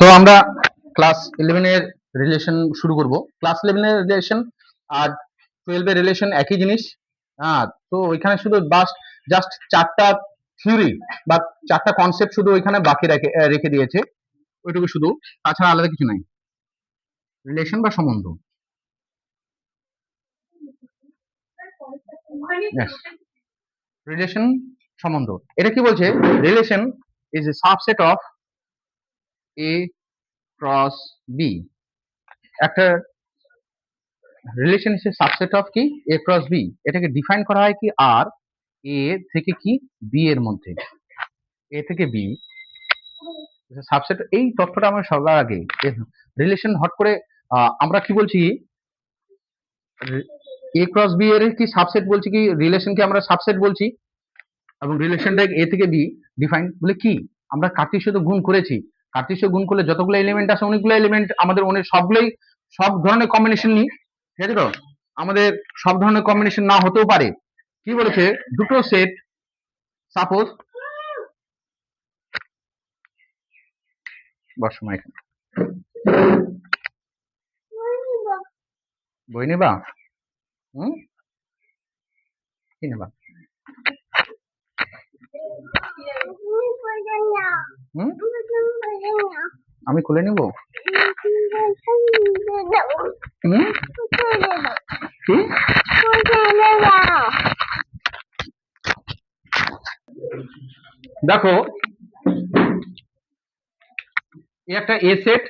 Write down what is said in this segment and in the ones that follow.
তো আমরা ক্লাস 11 এর রিলেশন শুরু করব। ক্লাস 11 এর রিলেশন আর 12 এর রিলেশন একই জিনিস। তো ওইখানে শুধু জাস্ট চারটা থিওরি বা চারটা কনসেপ্ট শুধু ওইখানে বাকি রেখে দিয়েছে, ওইটুকু শুধু, তাছাড়া আলাদা কিছু নাই। রিলেশন বা সম্বন্ধ, রিলেশন সম্বন্ধ, এটা কি বলছে? Relation is a subset of A cross B. একটা relation is a subset of কি এ ক্রস বি। এটাকে ডিফাইন করা হয় কি আর এ থেকে কি বি এর মধ্যে, এ থেকে বি সাবসেট। এই তথ্যটা আমরা সবার আগে রিলেশন হট করে আমরা কি বলছি, এ ক্রস বি এর কি সাবসেট বলছি, কি রিলেশনকে আমরা সাবসেট বলছি, এবং রিলেশনটা এ থেকে বি ডিফাইন বলে কি আমরা কার্টেসীয় গুণ করেছি। কার্টেসীয় গুণ করলে যতগুলো এলিমেন্ট আছে অনেকগুলো এলিমেন্ট আমাদের সবগুলোই সব ধরনের কম্বিনেশন নিই, ঠিক আছে? তো আমাদের সব ধরনের কম্বিনেশন না হতেও পারে। কি বলেছে? দুটো সেট, সাপোজ বর্ষমা এখানে বই নেবা, কি নেবা? আমি খুলে নিব। দেখো একটা এ সেট,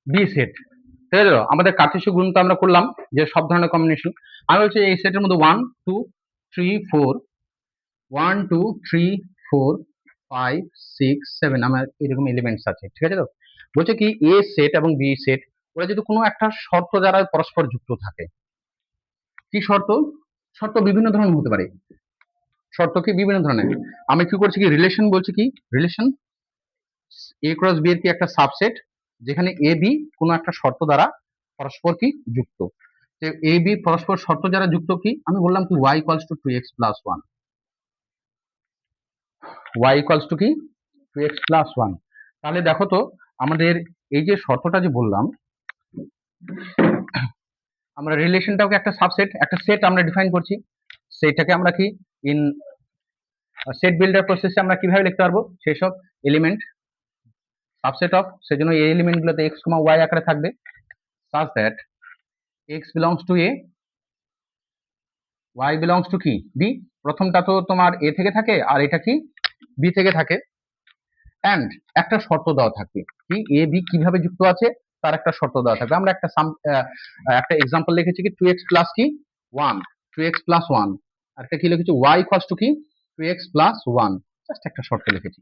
বি সেট, ঠিক আছে? আমাদের কার্টেসীয় গুণ তো আমরা করলাম যে সব ধরনের কম্বিনেশন। আমি বলছি এই সেটের মধ্যে 1 2 3 4 1 2 3 4 5 6 7 আমার এরকম এলিমেন্টস আছে, ঠিক আছে? তো বলছে কি এ সেট এবং বি সেট ওরা যদি কোনো একটা শর্ত দ্বারা পরস্পর যুক্ত থাকে। কি শর্ত? শর্ত বিভিন্ন ধরনের হতে পারে। শর্ত কি বিভিন্ন ধরনের। আমি কি করছি, কি রিলেশন বলছি, কি রিলেশন এ ক্রস বি এর কি একটা সাবসেট যেখানে এ বি কোনো একটা শর্ত দ্বারা পরস্পর কি যুক্ত। এ বি পরস্পর শর্ত দ্বারা যুক্ত, কি আমি বললাম কি y equals to 2x plus 1, y equals to কি 2x প্লাস 1। তাহলে দেখো তো আমাদের এই যে শর্তটা যে বললাম, আমরা রিলেশনটাকে একটা সাবসেট, একটা সেট আমরা ডিফাইন করছি। সেটাকে আমরা কি ইন সেট বিল্ডার প্রসেসে আমরা কিভাবে লিখতে পারবো? সেই সব এলিমেন্ট সাবসেট অফ, সেজন্য এই এলিমেন্ট গুলোতে x, y আকারে থাকবে, such that x belongs to a, y belongs to কি b। প্রথমটা তো তোমার a থেকে থাকে আর এটা কি b থেকে থাকে, এন্ড একটা শর্ত দেওয়া থাকবে কি a b কিভাবে যুক্ত আছে তার একটা শর্ত দেওয়া থাকবে। আমরা একটা এক্সাম্পল লিখেছি কি 2x প্লাস কি 1, 2x প্লাস 1, আর একটা কি লিখেছি y ইকুয়ালস টু কি 2x প্লাস 1, জাস্ট একটা শর্ত লিখেছি,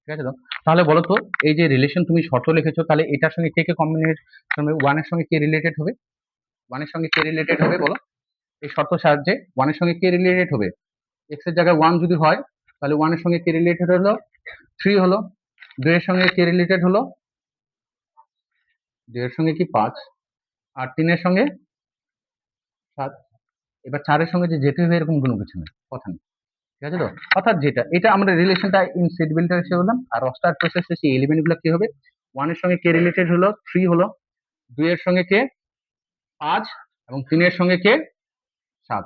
ঠিক আছে? তো তাহলে বলো তো এই যে রিলেশন তুমি শর্ত লিখেছো, তাহলে এটার সঙ্গে কে কে কম্বিনেশন হবে? 1 এর সঙ্গে কে রিলেটেড হবে? 1 এর সঙ্গে কে রিলেটেড হবে বলো? এই শর্ত সাহায্যে 1 এর সঙ্গে কে রিলেটেড হবে? x এর জায়গায় 1 যদি হয় তাহলে 1 এর সঙ্গে কে রিলেটেড হলো? 3 হলো। 2 এর সঙ্গে কে রিলেটেড হলো? 2 এর সঙ্গে কি 5, আর 3 এর সঙ্গে 7। এবার 4 এর সঙ্গে যে যেতে হবে এরকম কোনো কিছু নেই, কথা নেই, ঠিক আছে? তো অর্থাৎ যেটা এটা আমরা রিলেশনটা ইন সেট বিল্ডার হিসেবে বললাম, আর রস্টার প্রসেসে সেই এলিমেন্ট গুলো কি হবে? 1 এর সঙ্গে কে রিলেটেড হলো? 3 হলো। 2 এর সঙ্গে কে 5, এবং 3 এর সঙ্গে কে 7।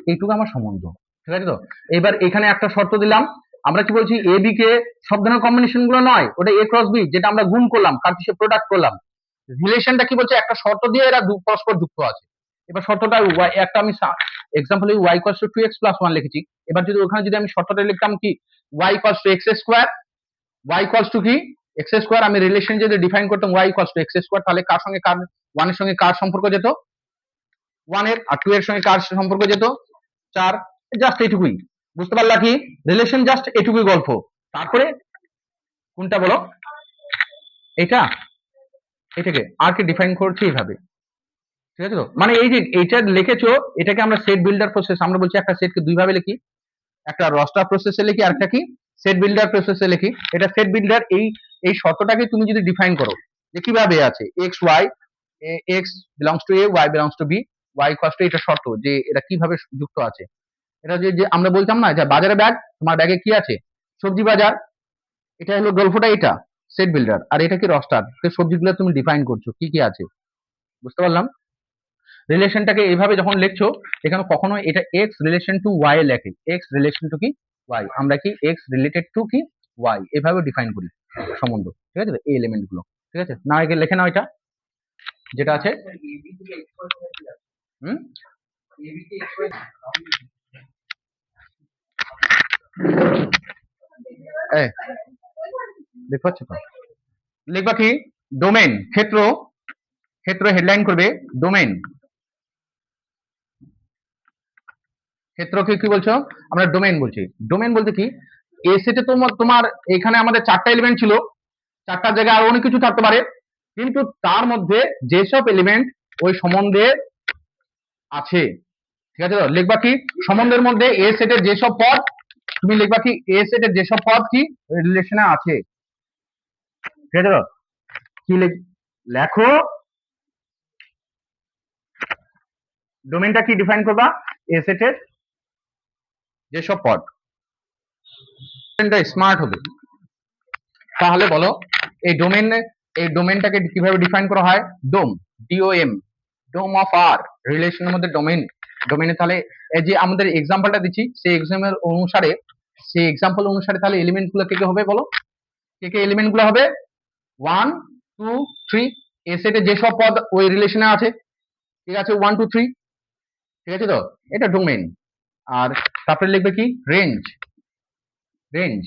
এইটুকু আমার সম্বন্ধ, ঠিক আছে? তো এবার এখানে একটা শর্ত দিলাম, আমরা কি বলছি এ বি কে সব ধরনের কম্বিনেশন গুলো নয়, ওটা এ ক্রস বি যেটা আমরা গুণ করলাম, কার্টেসীয় প্রোডাক্ট করলাম। রিলেশনটা কি বলছে? একটা শর্ত দিয়ে এরা পরস্পর যুক্ত আছে। এবার শর্তটা একটা আমি example y equals to 2x plus 1 লিখেছি। এবার যদি ওখানে যদি আমি শর্তটা লিখতাম কি y equals to x square, y equals to কি x স্কয়ার, আমি রিলেশন যদি ডিফাইন করতাম y equals to x square, তাহলে কার সঙ্গে কার 1 এর সঙ্গে কার সম্পর্ক যেত? 1 এর, আর 2 এর সঙ্গে কার সম্পর্ক যেত? 4। জাস্ট এইটুকুই, বুঝতে পারলা কি রিলেশন? জাস্ট এইটুকুই গল্প। তারপরে কোনটা বলো? এটা, এটাকে আর কি ডিফাইন করছি এইভাবে, ঠিক আছে? তো মানে এই যে এইটা লিখেছো, এটাকে আমরা সেট বিল্ডার প্রসেস, আমরা বলছি একটা সেটকে দুই ভাবে লিখি, একটা রস্টার প্রসেসে লিখি আর একটা কি সেট বিল্ডার প্রসেসে লিখি। এটা সেট বিল্ডার, এই শর্তটাকে তুমি যদি ডিফাইন করো যে কিভাবে আছে x y, x belongs to a, y belongs to b, y equals to, এটা শর্ত যে এটা কিভাবে যুক্ত আছে। এটা যে আমরা বলতাম না যে বাজারে ব্যাগ, তোমার ব্যাগে কি আছে? সবজি বাজার, এটা হলো গল্পটা, এটা সেট বিল্ডার, আর এটা কি রস্টার। সবজিগুলো তুমি ডিফাইন করছো কি কি আছে, বুঝতে পারলাম। রিলেশনটাকে এইভাবে যখন লিখছো, এখানে কখনো এটা এক্স রিলেশন টু ওয়াই লেখে, এক্স রিলেশন টু কি ওয়াই, আমরা কি এক্স রিলেটেড টু কি ওয়াই, এভাবে ডিফাইন করি সম্বন্ধ, ঠিক আছে, এই এলিমেন্ট গুলো, ঠিক আছে। না আগে লেখে নাও এটা যেটা আছে। হুম, এই দেখতে পাচ্ছ তো, লিখবা কি ডোমেন, ক্ষেত্র, ক্ষেত্র হেডলাইন করবে ডোমেন, ক্ষেত্রকে কি বলছো, আমরা ডোমেন বলছি। ডোমেন বলতে কি, এ সেটে তোমার এখানে আমাদের চারটা এলিমেন্ট ছিল, চারটার জায়গায় আরো অনেক কিছু থাকতে পারে, কিন্তু তার মধ্যে যেসব এলিমেন্ট ওই সম্বন্ধে আছে, ঠিক আছে তো, লিখবা কি সম্বন্ধের মধ্যে এ সেটের যেসব পদ, তুমি লিখবা কি এ সেটের যেসব পদ কি রিলেশনে আছে, ঠিক আছে তো, কি লেখো, ডোমেনটা কি ডিফাইন করবা, এ সেটের যেসব পদ, স্মার্ট হবে। তাহলে বলো এই ডোমেন, এই ডোমেনটাকে কিভাবে ডিফাইন করা হয়, ডোম, ডিওএম, ডোম অফ আর, রিলেশনের মধ্যে ডোমেন, ডোমেনে তাহলে এই যে আমাদের এক্সাম্পলটা দিচ্ছি সেই এক্সাম্পল অনুসারে, সেই এক্সাম্পল অনুসারে তাহলে এলিমেন্ট গুলো কে কে হবে বলো, কে কে এলিমেন্ট গুলো হবে, 1 2 3, এ সেটে যেসব পদ ওই রিলেশনে আছে, ঠিক আছে, 1 2 3, ঠিক আছে তো, এটা ডোমেন। আর তারপরে লিখবে কি রেঞ্জ, রেঞ্জ,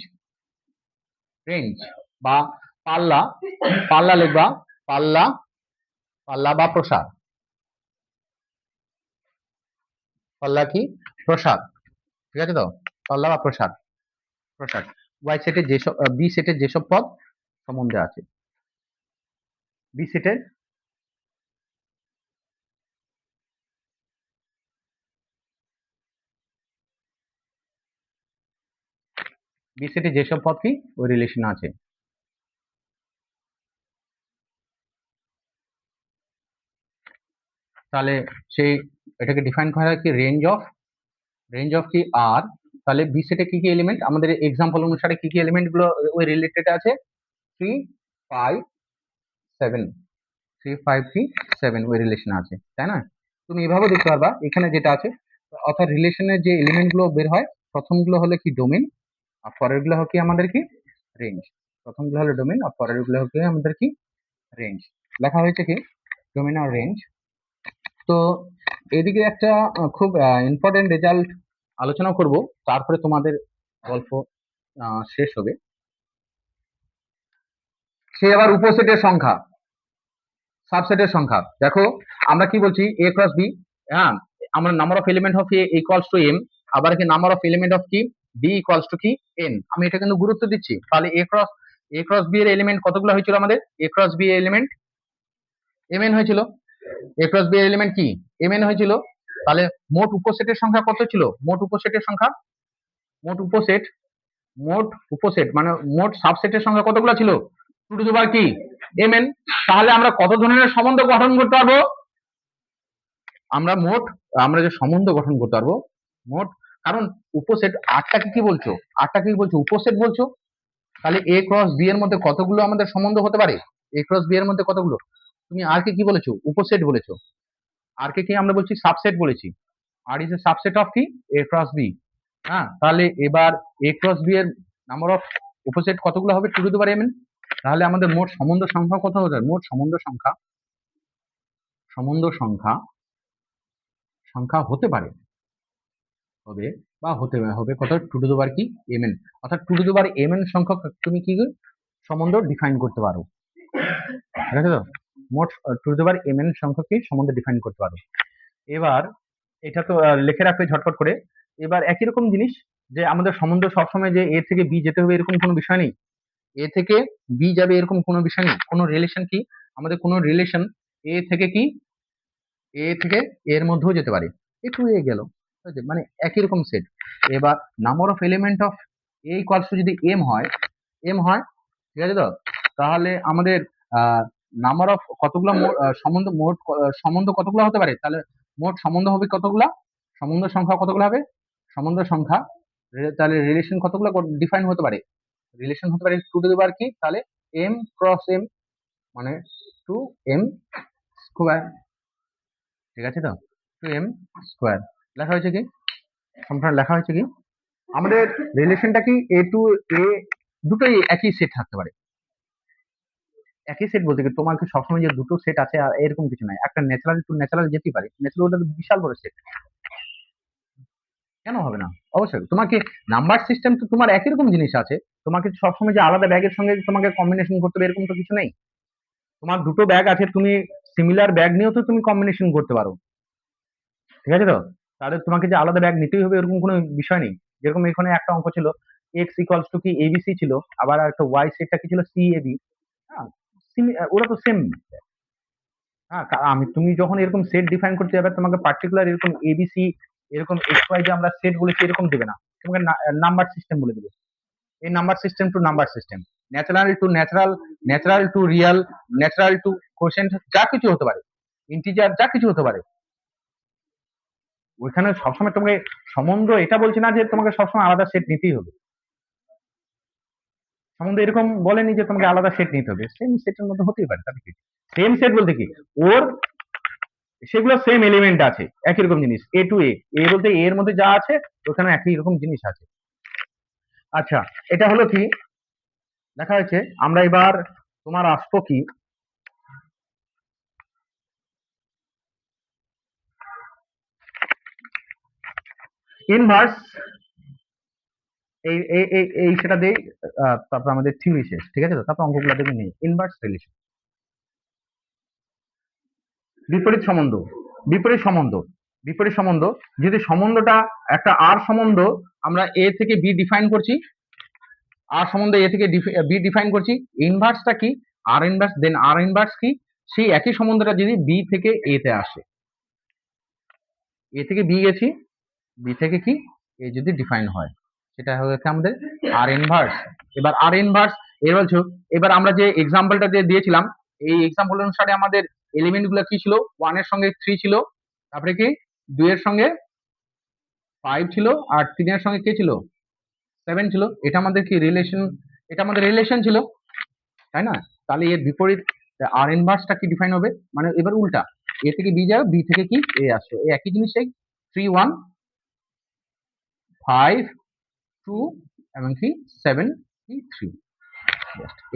রেঞ্জ বা পাল্লা, পাল্লা লিখবা, পাল্লা, পাল্লা বা প্রসার, পাল্লা কি প্রসার, ঠিক আছে তো, পাল্লা বা প্রসার, প্রসার, ওয়াই সেটের যেসব বি সেটের যেসব পদ সম্বন্ধে আছে, বি সেটের, বি সেটে যেসব পদ কি ওই রিলেশন আছে, তাহলে সেই এটাকে ডিফাইন করা হয় কি রেঞ্জ অফ, রেঞ্জ অফ কি আর, তাহলে বি সেটে কি কি এলিমেন্ট আমাদের এক্সাম্পল অনুসারে কি কি এলিমেন্ট গুলো ওই রিলেটেড আছে, 3 5 7, 3 5 3 7 ওই রিলেশন আছে, তাই না। তুমি এভাবে দেখতে পারবা এখানে যেটা আছে, অর্থাৎ রিলেশনের যে এলিমেন্ট গুলো বের হয়, প্রথম গুলো হলো কি ডোমেন, আর পরের গুলো কি আমাদের কি রেঞ্জ, প্রথম গুলো হলো ডোমেন আর পরের গুলো কি আমাদের কি রেঞ্জ, লেখা হয়েছে কি ডোমেন আর রেঞ্জ। তো এদিকে একটা খুব ইম্পর্টেন্ট রেজাল্ট আলোচনা করব, তারপরে তোমাদের গল্প শেষ হবে। সে আবার উপসেটের সংখ্যা, সাবসেটের সংখ্যা, দেখো আমরা কি বলছি এ ক্রস বি, হ্যাঁ, আমরা number of element of A equals to M, আবার কি নাম্বার অফ এলিমেন্ট অফ কি বি ইকুয়ালস টু কি এন, আমি এটা কিন্তু গুরুত্ব দিচ্ছি। তাহলে এ ক্রস বি এর এলিমেন্ট কতগুলো হয়েছিল আমাদের, এ ক্রস বি এর এলিমেন্ট এম এন হয়েছিল, এ ক্রস বি এর এলিমেন্ট কি এম এন হয়েছিল। তাহলে মোট উপসেটের সংখ্যা কত ছিল, মোট উপসেটের সংখ্যা, মোট উপসেট, মোট উপসেট মানে মোট সাবসেটের সংখ্যা কতগুলো ছিল, টু টু দি পাওয়ার কি এম এন। তাহলে আমরা কত ধরনের সম্বন্ধ গঠন করতে পারবো, আমরা মোট, আমরা যে সম্বন্ধ গঠন করতে পারবো মোট, কারণ উপসেট আটটাকে কি বলছো, আটটাকে কি বলছো উপসেট বলছো, তাহলে এ ক্রস বি এর মধ্যে কতগুলো আমাদের সম্বন্ধ হতে পারে, এ ক্রস বি এর মধ্যে কতগুলো, তুমি আর কে কি বলেছো উপসেট বলেছো, আর কে কি আমরা বলছি সাবসেট বলেছি, R is a subset of কি এ ক্রস বি, হ্যাঁ। তাহলে এবার এ ক্রস বি এর নাম্বার অফ উপসেট কতগুলো হবে, two to the power M N. তাহলে আমাদের মোট সম্বন্ধ সংখ্যা কত হতে পারে, মোট সম্বন্ধ সংখ্যা, সম্বন্ধ সংখ্যা, সংখ্যা হতে পারে, হবে বা হতে হবে কত, টু টু দি পাওয়ার কি এম এন, অর্থাৎ two to the power M N সংখ্যক তুমি কি সম্বন্ধ ডিফাইন করতে পারো, ঠিক আছে তো, মোট two to the power M N সংখ্যক কি সম্বন্ধ ডিফাইন করতে পারো। এবার এটা তো লিখে রাখবে ঝটপট করে। এবার একই রকম জিনিস, যে আমাদের সম্বন্ধ সবসময় যে এ থেকে বি যেতে হবে এরকম কোনো বিষয় নেই, এ থেকে বি যাবে এরকম কোনো বিষয় নেই, কোনো রিলেশন কি আমাদের কোনো রিলেশন এ থেকে কি এ থেকে এর মধ্যেও যেতে পারে, একটু এ গেল, ঠিক আছে? মানে একই রকম সেট। এবার number of element of A equals two যদি এম হয়, এম হয়, ঠিক আছে তো, তাহলে আমাদের নাম্বার অফ কতগুলো সম্বন্ধ, মোট সম্বন্ধ কতগুলো হতে পারে, তাহলে মোট সম্বন্ধ হবে কতগুলা, সম্বন্ধ সংখ্যা কতগুলো হবে, সম্বন্ধ সংখ্যা, তাহলে রিলেশন কতগুলো ডিফাইন হতে পারে, রিলেশন হতে পারে 2 টু দি পাওয়ার কি, তাহলে m ক্রস m মানে 2m স্কোয়ার, ঠিক আছে তো, 2m স্কোয়ার লেখা হয়েছে কি, সম্পূর্ণ লেখা হয়েছে কি, আমাদের রিলেশনটা কি এ টু এ দুটোই একই সেট থাকতে পারে। একই সেট বলতে কি তোমাকে সবসময় যে দুটো সেট আছে আর এরকম কিছু নাই, একটা ন্যাচারাল টু ন্যাচারাল যেতেই পারে, ন্যাচারাল ওটা তো বিশাল বড় সেট, কেন হবে না, অবশ্যই। তোমাকে নাম্বার সিস্টেম তো তোমার একই রকম জিনিস আছে, তোমাকে সবসময় যে আলাদা ব্যাগের সঙ্গে তোমাকে কম্বিনেশন করতে হবে এরকম তো কিছু নেই। তোমার দুটো ব্যাগ আছে, তুমি সিমিলার ব্যাগ নিয়েও তো তুমি কম্বিনেশন করতে পারো, ঠিক আছে তো, তাহলে তোমাকে যে আলাদা ব্যাগ নিতেই হবে এরকম কোনো বিষয় নেই। যেরকম এখানে একটা অঙ্ক ছিল এক্স ইকুয়ালস টু কি এবিসি ছিল, আবার একটা ওয়াই সেটটা কি ছিল সি এবি, হ্যাঁ, ওরা তো সেম। হ্যাঁ, আমি তুমি যখন এরকম সেট ডিফাইন করতে যাবে তোমাকে পার্টিকুলার এরকম এবিসি এরকম এক্স ওয়াই যে আমরা সেট বলেছি এরকম দেবে না, তোমাকে নাম্বার সিস্টেম বলে দেবে। এই number system to number system, natural to natural, natural to real, natural to quotient, যা কিছু হতে পারে, ইন্টিজার যা কিছু হতে পারে। ওইখানে সবসময় তোমাকে সম্বন্ধ এটা বলছে না যে তোমাকে সবসময় আলাদা সেট নিতেই হবে, সম্বন্ধে এরকম বলেনি যে তোমাকে আলাদা সেট নিতে হবে, সেম সেটের মধ্যে হতেই পারে, তাহলে কি সেম সেট বলতে কি ওর সেগুলো সেম এলিমেন্ট আছে, একই রকম জিনিস, এ টু এ বলতে এর মধ্যে যা আছে ওখানে একই রকম জিনিস আছে। আচ্ছা, এটা হলো কি দেখা হয়েছে, আমরা এবার তোমার আসবো কি ইনভার্স, এই এই এই এই সেটা দেই, তারপর আমাদের থিওরি শেষ, ঠিক আছে তো, তারপর অঙ্কগুলো দেখে নিই। ইনভার্স রিলেশন, বিপরীত সম্বন্ধ, বিপরীত সম্বন্ধ, বিপরীত সম্বন্ধ, যদি সম্বন্ধটা একটা আর সম্বন্ধ আমরা এ থেকে বি ডিফাইন করছি, আর সম্বন্ধে এ থেকে বি ডিফাইন করছি, ইনভার্সটা কি আর ইনভার্স, দেন আর ইনভার্স কি, সেই একই সম্বন্ধটা যদি বি থেকে এ তে আসে, এ থেকে বি গেছি, বি থেকে কি এ যদি ডিফাইন হয় সেটা হচ্ছে আমাদের আর ইনভার্স। এবার আর ইনভার্স এর বলছো, এবার আমরা যে এক্সাম্পলটা দিয়ে দিয়েছিলাম এই এক্সাম্পল অনুসারে আমাদের এলিমেন্ট গুলো কি ছিল, 1 এর সঙ্গে 3 ছিল, তারপরে কি 2 এর সঙ্গে 5 ছিল, আর 3 এর সঙ্গে কে ছিল 7 ছিল, এটা আমাদের কি রিলেশন, এটা আমাদের রিলেশন ছিল, তাই না? তাহলে এর বিপরীত আর ইনভার্সটা কি ডিফাইন হবে, মানে এবার উল্টা, এ থেকে বি যাবে, বি থেকে কি এ আসছে, এই একই জিনিসটাই 3 1 5 2 এবং কি 7 3,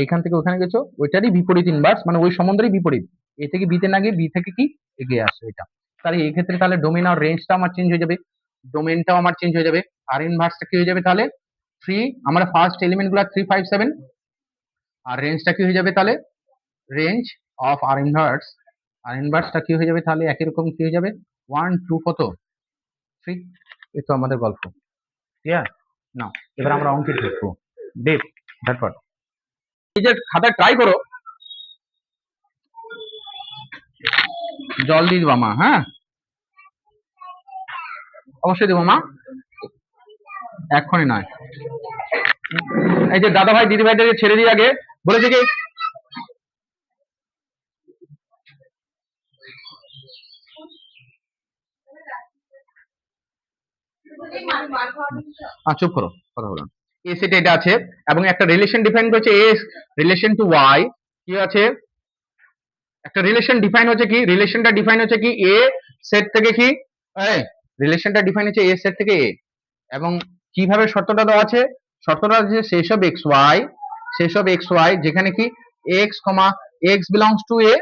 এখান থেকে ওখানে গেছো, ওইটারই বিপরীত ইনভার্স, মানে ওই সম্বন্ধেরই বিপরীত, এ থেকে বিতে না গিয়ে বি থেকে কি এগিয়ে আসছে এটা। তাহলে এই ক্ষেত্রে তাহলে ডোমেন আর রেঞ্জটা আমার চেঞ্জ হয়ে যাবে, ডোমেনটাও আমার চেঞ্জ হয়ে যাবে, আর ইনভার্সটা কি হয়ে যাবে তাহলে 3, আমরা ফার্স্ট এলিমেন্ট গুলা 3 5 7, আর রেঞ্জটা কি হয়ে যাবে তাহলে রেঞ্জ অফ আর ইনভার্স, আর ইনভার্সটা কি হয়ে যাবে তাহলে একই রকম কি হয়ে যাবে 1 2 কত 3, এই তো আমাদের গল্প, ঠিক আছে না? এবার আমরা অঙ্কে ঢুকবো, ডেপ, তারপর এই যে খাতা ট্রাই করো, জল দিয়ে দিবা মা, হ্যাঁ অবশ্যই দেবো মা, এক্ষুনি নয়। এই যে দাদা ভাই দিদি ভাইদেরকে ছেড়ে দিয়ে আগে বলেছে কি, চুপ করো, কথা বলো, এ সেট এটা আছে এবং একটা রিলেশন ডিফাইন করেছে এ রিলেশন টু ওয়াই, কি আছে একটা রিলেশন ডিফাইন হচ্ছে কি, রিলেশনটা ডিফাইন হচ্ছে কি এ সেট থেকে কি, রিলেশনটা ডিফাইন হচ্ছে এ সেট থেকে এ, এবং কিভাবে শর্তটা দেওয়া আছে, শর্তটা আছে সেসব এক্স ওয়াই, সেসব এক্স ওয়াই যেখানে কি X comma X belongs to A,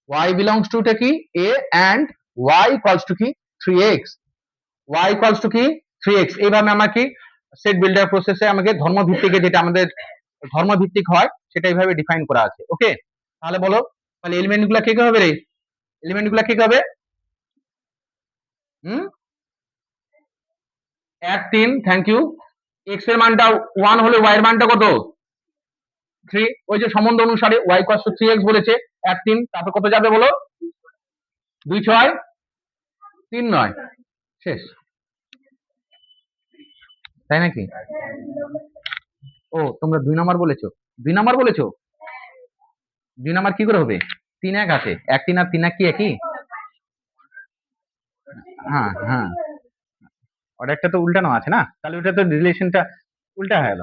Y belongs to টা কি A, and Y equals to কি 3x, y ইকুয়ালস টু কি 3x, এইভাবে আমরা কি সেট বিল্ডার প্রসেসে আমাকে ধর্মভিত্তিক, যেটা আমাদের ধর্মভিত্তিক হয় সেটা এইভাবে ডিফাইন করা আছে। ওকে, তাহলে বলো, তাহলে এলিমেন্ট গুলা কে কে হবে রে, এলিমেন্ট গুলা কে কে হবে, হুম 1 3, থ্যাংক ইউ, x এর মানটা 1 হলে y এর মানটা কত 3, ওই যে সম্বন্ধ অনুসারে y ইকুয়ালস টু 3x বলেছে, 1 3, তারপর কত যাবে বলো 2 6 3 9, শেষ, তাই নাকি? ও তোমরা 2 নাম্বার বলেছো, 2 নাম্বার বলেছো, 2 নাম্বার কি করে হবে, 3 1 আছে, 1 3 আর 3 1 কি একই, হ্যাঁ হ্যাঁ, ওটা একটা তো উল্টানো আছে না, তাহলে ওটা তো রিলেশনটা উল্টা হয়ে গেল।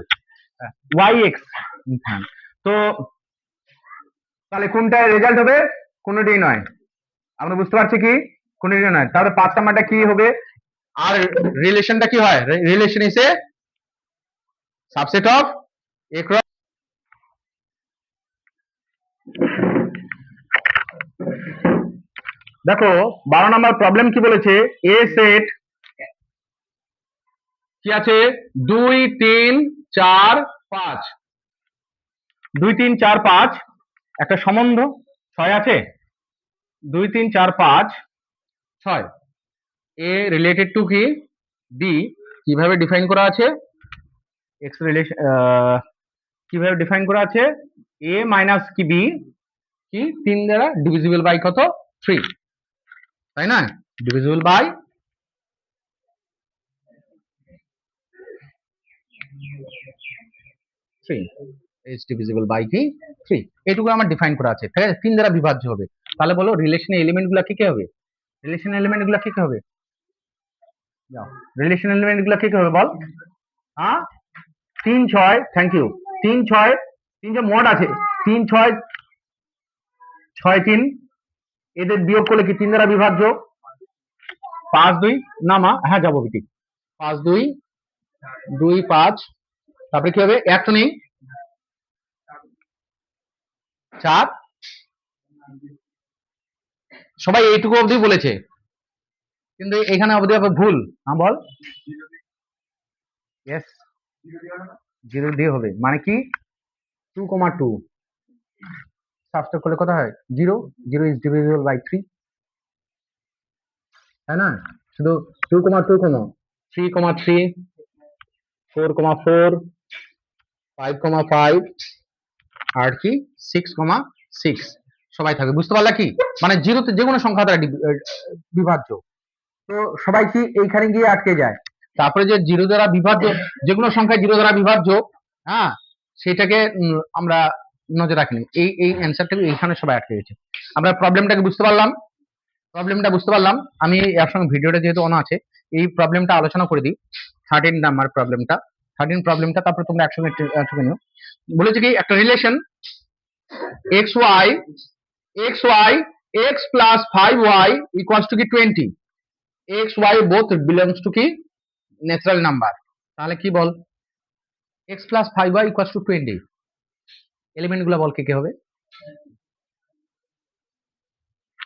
Y X. তো তাহলে কোনটায় রেজাল্ট হবে? কোনোটাই নয়। আমরা বুঝতে পারছি কি কোনোটাই নয়। তাহলে 5 নাম্বারটা কি হবে? আর রিলেশনটা কি হয়? Relation is a subset of A cross. দেখো 12 নাম্বার প্রবলেম কি বলেছে? এ সেট কি আছে? 2 3 4 5, 2 3 4 5 একটা সম্বন্ধ 6 আছে। 2 3 4 5 6। এ রিলেটেড টু কি? বি। কিভাবে ডিফাইন করা আছে? এক্স রিলেশন কিভাবে ডিফাইন করা আছে? এ মাইনাস কি বি কি 3 দ্বারা ডিভিজিবল বাই কত? 3, তাই না? Divisible by 3 is divisible by কি 3। এটুকু আমার ডিফাইন করা আছে, ঠিক আছে? 3 দ্বারা বিভাজ্য হবে। তাহলে বলো রিলেশনের এলিমেন্টগুলো কি কি হবে? রিলেশনের এলিমেন্টগুলো কি কি হবে? যাও, রিলেশনের এলিমেন্টগুলো কি কি হবে বল? হ্যাঁ 3 6, থ্যাংক ইউ। 3 6, 3 যে মোড আছে 3 6 6 3, এদের বিয়োগ করলে কি 3 দ্বারা বিভাজ্য? 5 2 না মা, হ্যাঁ যাবো ঠিক। 5 2 2 5, তারপরে কি হবে? এক তো নেই 4। সবাই এইটুকু অবধি বলেছে, কিন্তু এখানে অবধি আবার ভুল। হ্যাঁ বল। ইয়েস, 0 দিয়ে হবে মানে কি 2,2 সাবস্ট্রাক্ট করলে কত হয়? 0। 0 ইজ ডিভিজিবল বাই 3, তাই না? শুধু 2,2 3,3 4,4 5,5 আর কি 6,6 সবাই থাকবে। বুঝতে পারলা কি? মানে 0তে যে কোনো সংখ্যা দ্বারা বিভাজ্য। তো সবাই কি এইখানে গিয়ে আটকে যায়। তারপরে যে 0 দ্বারা বিভাজ্য, যে কোনো সংখ্যা 0 দ্বারা বিভাজ্য, হ্যাঁ সেটাকে আমরা নজর রাখিনি। এই অ্যান্সারটা এইখানে সবাই আটকে গেছে। আমরা প্রবলেমটাকে বুঝতে পারলাম। আমি এর সঙ্গে ভিডিওটা যেহেতু অন আছে, এই প্রবলেমটা আলোচনা করে দিই। 13 নাম্বার প্রবলেমটা, 13 প্রবলেমটা তারপর তোমরা একসঙ্গে ঠুকে নিও। বলেছে কি একটা relation x y x plus 5y equals to কি 20, x y both belongs to কি ন্যাচারাল নাম্বার। তাহলে কি বল? x plus 5y equals to 20, element গুলো বল কে কে হবে?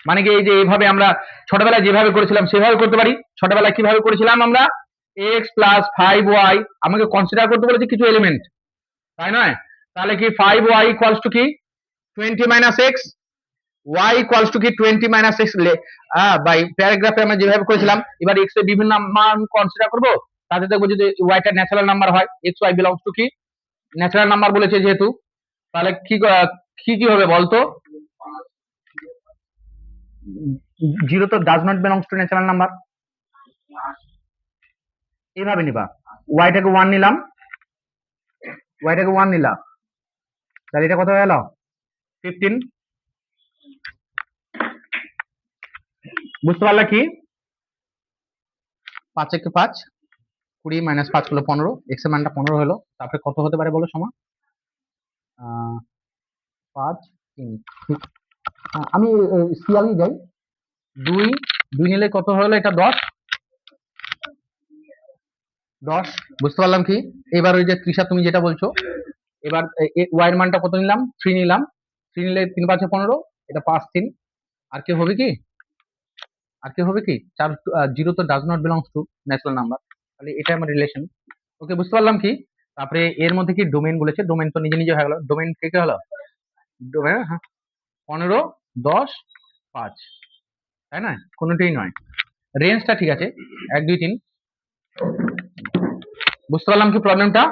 মানে কি এই যে এইভাবে আমরা ছোটবেলায় যেভাবে করেছিলাম সেভাবে করতে পারি। ছোটবেলায় কিভাবে করেছিলাম আমরা? x plus 5y আমাকে কনসিডার করতে বলেছে কিছু এলিমেন্ট, তাই নয়? তাহলে কি 5y equals to কি 20 minus x, y equals to কি 20 minus x বাই প্যারাগ্রাফে আমরা যেভাবে করেছিলাম। এবার x এর বিভিন্ন মান কনসিডার করব, তাতে দেখবো যদি y টা ন্যাচারাল নাম্বার হয়, x y বিলংস টু কি ন্যাচারাল নাম্বার বলেছে যেহেতু, তাহলে কি কি হবে বলতো? 0 তো does not belongs to natural number. এইভাবে নিবা, ওয়াইটাকে 1 নিলাম, তাহলে এটা কত হয়ে গেল? 15। বুঝতে পারলা কি? 5 একে 5, 20 মাইনাস 5 হলো 15, x এর মানটা 15 হলো। তারপরে কত হতে পারে বলো সমা? 5 3, আমি সিয়ালি যাই। 2 নিলে কত হলো? এটা 10। বুঝতে পারলাম কি? এবার ওই যে তৃষা তুমি যেটা বলছো, এবার ওয়াই এর মানটা কত নিলাম? 3 নিলাম। 3 নিলে 3 5 15, এটা 5 3। আর কি হবে কি? 4 0 তো does not belongs to natural number. তাহলে এটা আমার রিলেশন। ওকে, বুঝতে পারলাম কি? তারপরে এর মধ্যে কি ডোমেইন বলেছে, ডোমেইন তো নিজে নিজে হয়ে গেল। ডোমেইন কে কে হলো? ডোমেইন 15 10 5, তাই না? কোনোটাই নয়। রেঞ্জটা ঠিক আছে 1 2 3। বুঝতে পারলাম কি প্রবলেমটা?